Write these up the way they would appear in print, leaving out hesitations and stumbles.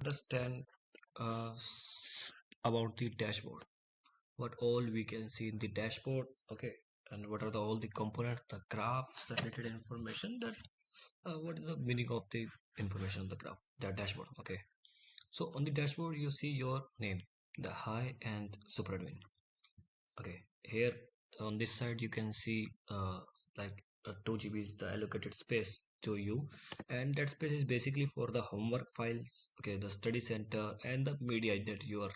Understand about the dashboard, what all we can see in the dashboard. Okay, and what are all the components, the graphs, the related information, that what is the meaning of the information on the graph, the dashboard. Okay, so on the dashboard you see your name, the high and super admin. Okay, here on this side you can see like 2 GB is the allocated space to you, and that space is basically for the homework files, okay, the study center and the media that you are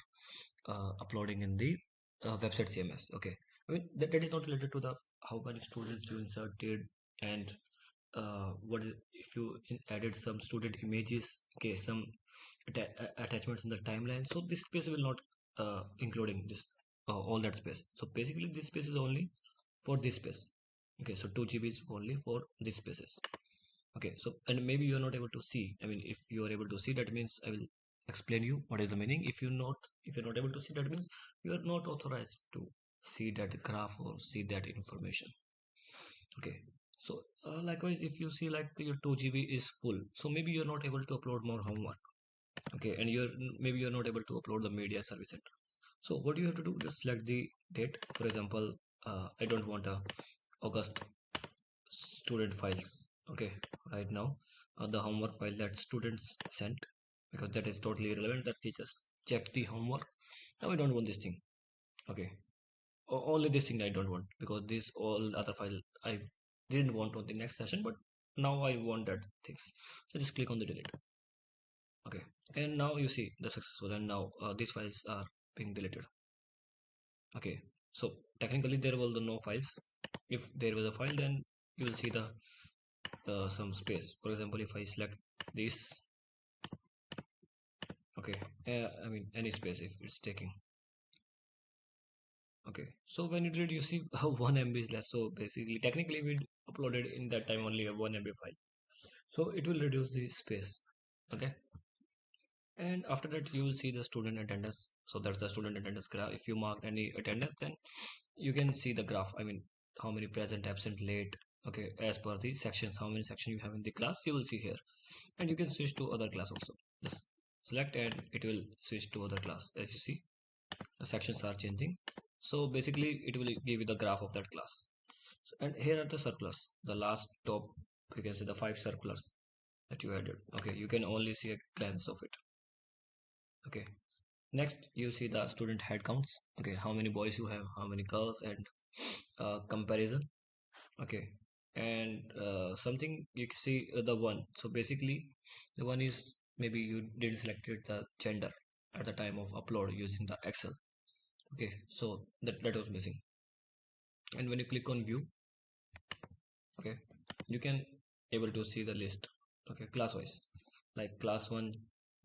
uploading in the website CMS. Okay, I mean that is not related to the how many students you inserted, and if you added some student images, okay, some attachments in the timeline, so this space will not including this all that space. So basically this space is only for this space. Okay, so 2 GB is only for these spaces. Okay, so and maybe you are not able to see, I mean if you are able to see, that means I will explain you what is the meaning. If you're not able to see, that means you are not authorized to see that graph or see that information. Okay, so likewise if you see like your 2 GB is full, so maybe you're not able to upload more homework. Okay, and maybe you're not able to upload the media service center. So what you have to do, just select the date. For example, I don't want a August student files. Okay, right now the homework file that students sent, because that is totally irrelevant, that teachers check the homework. Now I don't want this thing. Okay, only this thing I don't want, because this all other file I didn't want on the next session, but now I want that things. So just click on the delete. Okay, and now you see the successful, and now these files are being deleted. Okay, so technically there were no files. If there was a file, then you will see the some space. For example, if I select this, okay, I mean any space if it's taking. Okay, so when you did, you see 1 MB is less. So basically technically we uploaded in that time only a 1 MB file, so it will reduce the space. Okay, and after that you will see the student attendance. So that's the student attendance graph. If you mark any attendance, then you can see the graph, I mean how many present, absent, late. Okay, as per the sections, how many sections you have in the class, you will see here. And you can switch to other class also. Just select and it will switch to other class. As you see, the sections are changing. So basically it will give you the graph of that class. So, and here are the circulars, the last top, you can see the 5 circulars that you added. Okay, you can only see a glance of it. Okay, next you see the student head counts. Okay, how many boys you have, how many girls, and comparison. Okay, and something you can see the one. So basically the one is maybe you didn't selected the gender at the time of upload using the Excel. Okay, so that was missing. And when you click on view, okay, you can able to see the list. Okay, class wise, like class 1.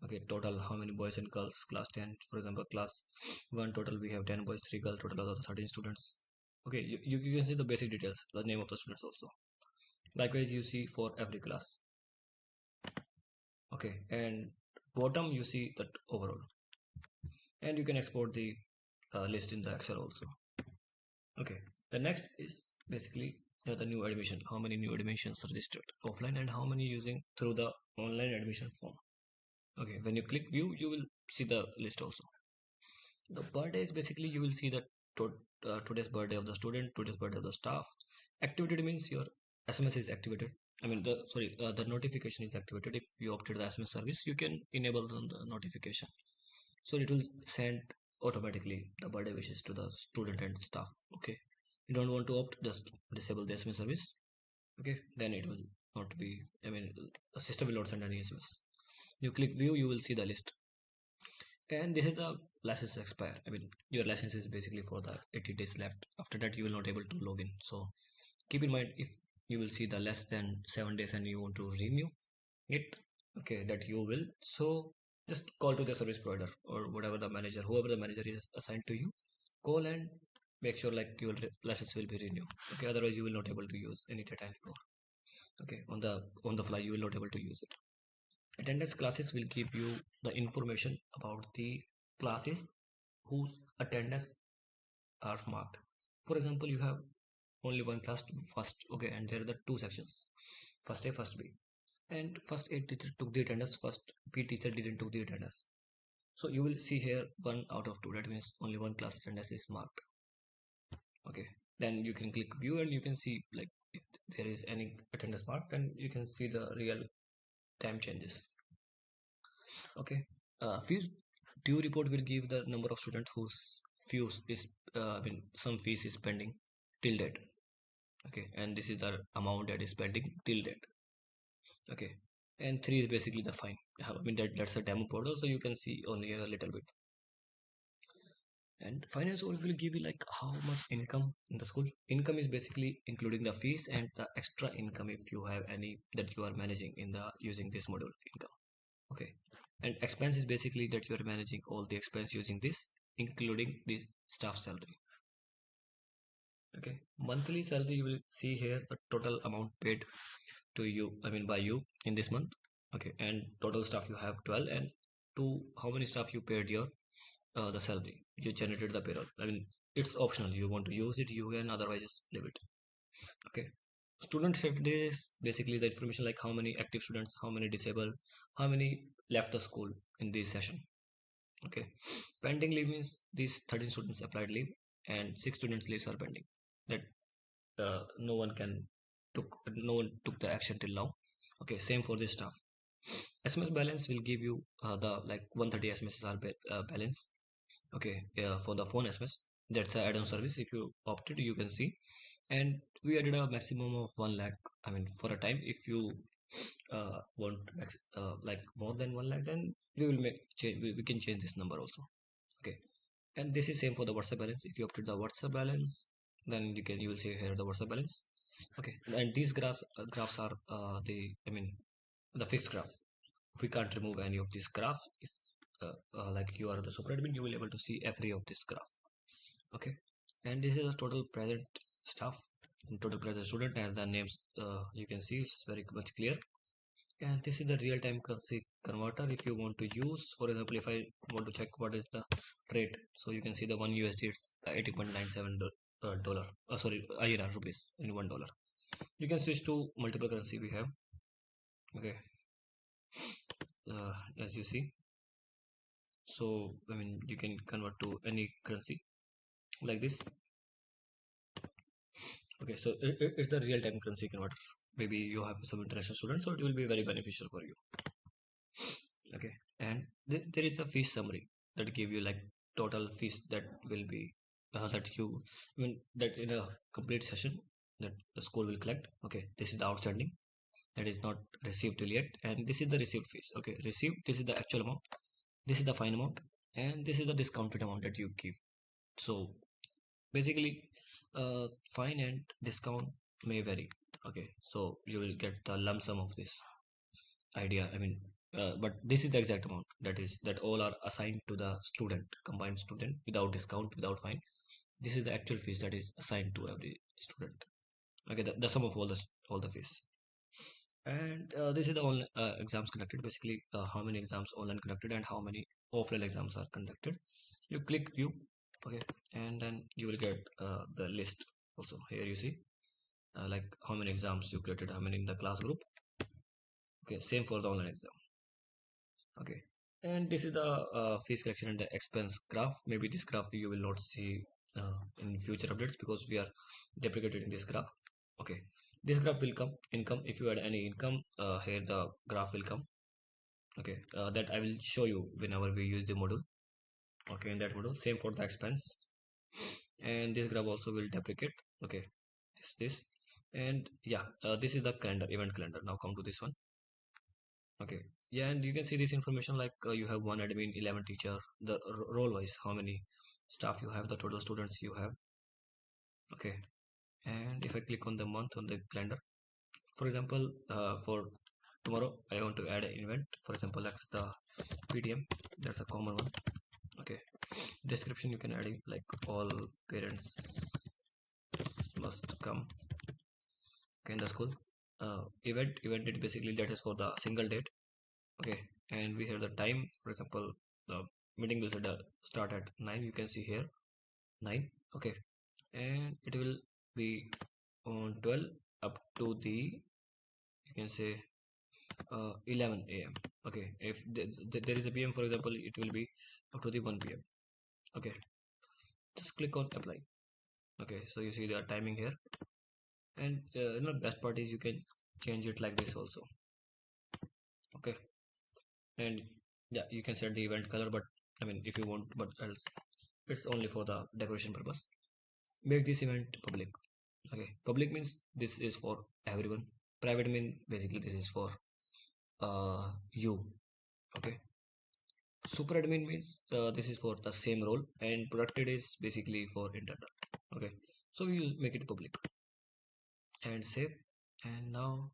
Okay, total how many boys and girls. Class 10, for example, class 1 total we have 10 boys, 3 girls, total of 13 students. Okay, you can see the basic details, the name of the students also. Likewise you see for every class. Okay, and bottom you see that overall, and you can export the list in the Excel also. Okay, the next is basically the new admission, how many new admissions registered offline and how many using through the online admission form. Okay, when you click view, you will see the list also. The birthday is basically you will see the today's birthday of the student, today's birthday of the staff. Activated means your SMS is activated. I mean the sorry, the notification is activated. If you opted the SMS service, you can enable the notification, so it will send automatically the birthday wishes to the student and staff. Okay, you don't want to opt, just disable the SMS service. Okay, then it will not be, I mean the system will not send any SMS. You click view, you will see the list. And this is the license expire, I mean your license is basically for the 80 days left. After that you will not able to log in. So keep in mind, if you will see the less than 7 days and you want to renew it, okay, that you will. So just call to the service provider or whatever the manager, whoever the manager is assigned to you, call and make sure like your license will be renewed. Okay, otherwise you will not able to use any data anymore. Okay, on the fly you will not able to use it. Attendance classes will give you the information about the classes whose attendance are marked. For example, you have only one class first, okay, and there are the two sections, first A, first B. and first A teacher took the attendance, first B teacher didn't took the attendance. So you will see here 1 out of 2, that means only one class attendance is marked. Okay, then you can click view and you can see like if there is any attendance marked, and you can see the real time changes. Okay, fees due report will give the number of students whose fees is some fees is pending till date. Okay, and this is the amount that is pending till date. Okay, and 3 is basically the fine. That's a demo portal, so you can see only a little bit. And finance audit will give you like how much income in the school. Income is basically including the fees and the extra income if you have any that you are managing in the using this module income. Okay, and expense is basically that you are managing all the expense using this, including the staff salary. Okay, monthly salary you will see here the total amount paid to you, by you in this month. Okay, and total staff you have 12, and to how many staff you paid your the salary you generated the payroll. It's optional, you want to use it you can, otherwise just leave it. Okay, student days basically the information like how many active students, how many disabled, how many left the school in this session. Okay, pending leave means these 13 students applied leave and 6 students leaves are pending, that no one can no one took the action till now. Okay, same for this stuff. SMS balance will give you the like 130 SMSs are balance. Okay, for the phone SMS, that's a add-on service. If you opted you can see, and we added a maximum of 1 lakh. For a time, if you want like more than 1 lakh, then we will make change, we can change this number also. Okay, and this is same for the WhatsApp balance. If you opted the WhatsApp balance, then you will see here the WhatsApp balance. Okay, and these graphs are the fixed graph. We can't remove any of this graph. If like you are the super admin, you will able to see every of this graph. Okay, and this is the total present staff and total present student, as the names you can see it's very much clear. And this is the real-time currency converter. If you want to use, for example, if I want to check what is the rate, so you can see the 1 USD, it's 80.97 dollar, sorry, INR rupees in $1. You can switch to multiple currency we have. Okay, as you see, so you can convert to any currency like this. Okay, so it's the real-time currency converter. Maybe you have some international students, so it will be very beneficial for you. Okay, and there is a fees summary that give you like total fees that will be that you that in a complete session that the school will collect. Okay, this is the outstanding that is not received till yet, and this is the received fees. Okay, received, this is the actual amount, this is the fine amount, and this is the discounted amount that you give. So basically fine and discount may vary. Okay, so you will get the lump sum of this idea. But this is the exact amount that all are assigned to the student, combined student, without discount, without fine. This is the actual fees that is assigned to every student. Okay, the sum of all the fees. And this is the online exams conducted, basically how many exams online conducted and how many offline exams are conducted. You click view. Okay, and then you will get the list also. Here you see like how many exams you created, how many in the class group. Okay, same for the online exam. Okay, and this is the fees collection and the expense graph. Maybe this graph you will not see in future updates because we are deprecating this graph. Okay, this graph will come income. If you add any income, here the graph will come. Okay, that I will show you whenever we use the module. Okay, in that module, same for the expense, and this graph also will deprecate. Okay, this and yeah, this is the calendar, event calendar. Now come to this one. Okay, yeah, and you can see this information like you have 1 admin, 11 teacher, the role wise how many staff you have, the total students you have. Okay, and if I click on the month on the calendar, for example, for tomorrow I want to add an event. For example, that's the PTM, that's a common one. Okay, description you can add it like all parents must come. Okay, in the school event it basically that is for the single date. Okay, and we have the time. For example, the meeting will start at 9. You can see here 9. Okay, and it will be on 12 up to the, you can say, 11 a.m. Okay, if there is a PM, for example, it will be up to the 1 p.m. Okay, just click on apply. Okay, so you see the timing here, and best part is you can change it like this also. Okay, and yeah, you can set the event color, but I mean if you want, but else it's only for the decoration purpose. Make this event public. Okay, public means this is for everyone. Private mean basically this is for you. Okay, super admin means this is for the same role, and protected is basically for internal. Okay, so we use make it public and save. And now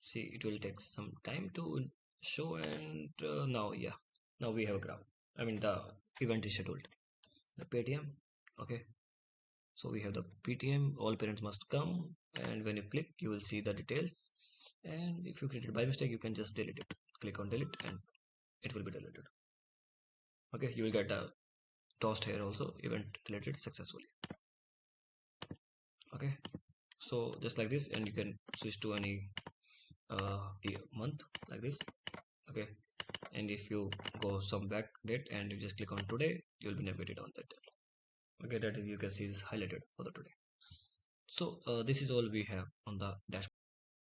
see, it will take some time to show, and now yeah, now we have a graph. I mean the event is scheduled, the ptm. Okay, so we have the ptm, all parents must come, and when you click you will see the details. And if you created by mistake, you can just delete it. Click on delete and it will be deleted. Okay, you will get a toast here also, event deleted successfully. Okay, so just like this, and you can switch to any month like this. Okay, and if you go some back date and you just click on today, you'll be navigated on that date. Okay, that is, you can see is highlighted for the today. So this is all we have on the dashboard.